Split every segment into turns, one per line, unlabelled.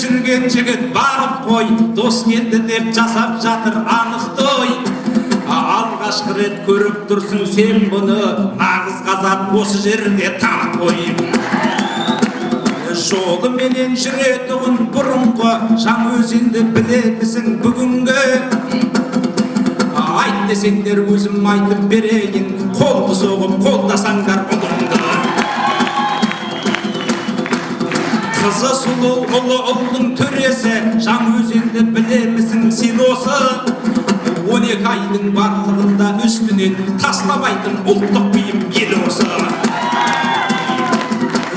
жүрген жігіт бағып қой, дос келді деп жасап жатыр анық той. Алғашқы рет көріп тұрсың сен бұны, нағыз қазақ осы жерде танып қой. Жолы менен жүретұғын бұрынғы, Жаңаөзенді білемісің бүгінгі? Айт десеңдер өзім айтып берейін, қолды соғып қолдасаңдар ұлымды. Қызы сұлу ұлы ұлдың төресі, Жаңаөзенді білемісің сен осы? 12 айдың барлығында үстінен тастамайтын ұлттық киім ел осы.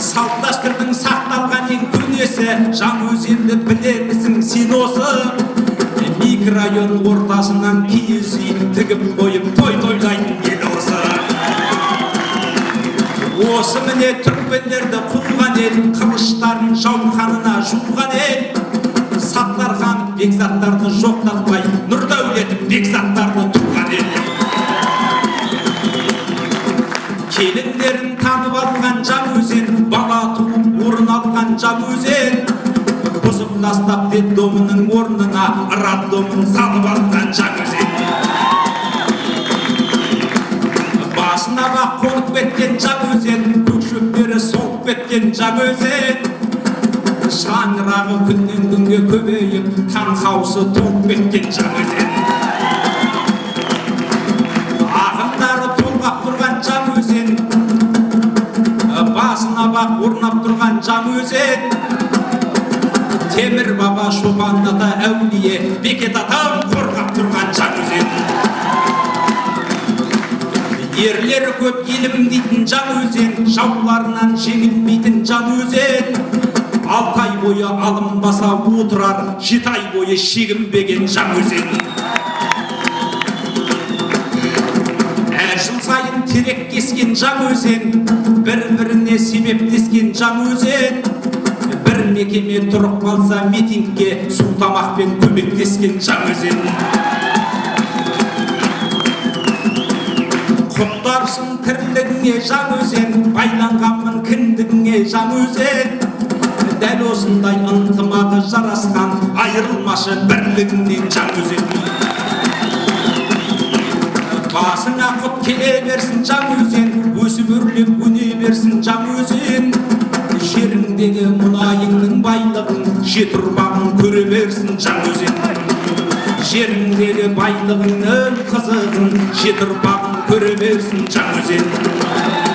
Салт дәстүрдің сақталған ең көнесі, Жаңаөзенді білемісің сен осы? Микрорайон ортасынан киіз үй тігіп қойып той тойлайтын ел осы. Осы міне түркмендерді қуған ел, қылыштарын жауқанына жуған ел. Саттархан Бекзаттарды жоқтатпай, Нұрдәулетіп Бекзаттарды туған ел. Келіндерін танып алған Жаңаөзен, бала туып орын алған Жаңаөзен. Бұзып тастап детдомының орнына роддомын салып алған Жаңаөзен. Басына бақ қонып кеткен Жаңаөзен, көк шөптері солып кеткен Жаңаөзен. Шаңырағы күннен күнге көбейіп, танхаусы толып кеткен Жаңаөзен. Ақындары толғап тұрған Жаңаөзен, басына бақ орнап тұрған Жаңаөзен. Темір баба Шопандата әулие, Бекет атам қорғап тұрған Жаңаөзен. Ерлері көп елім дейтін Жаңаөзен, жауларынан жеңілмейтін Жаңаөзен. 6 ай бойы алынбаса отырар, 7 ай бойы шегінбеген Жаңаөзен. Әр жыл сайын терек кескен Жаңаөзен, бір-біріне себептескен Жаңаөзен. Бір мекеме тұрып қалса митингке, су тамақпен көмектескен Жаңаөзен. Құттарсың тірлігіңе Жаңаөзен, байланғанмын кіндігіңе Жаңаөзен. Дәл осындай ынтымағы жарасқан, айырылмашы бірлігіңнен Жаңаөзен. Басыңа құт келе берсін Жаңаөзен, өсіп өрлеп өне берсін Жаңаөзен. Жеріңдегі мұнайыңның байлығын, жет ұрпағың көре берсін Жаңаөзен. Жеріңдегі байлығыңның қызығын, жет ұрпағың көре берсін Жаңаөзен.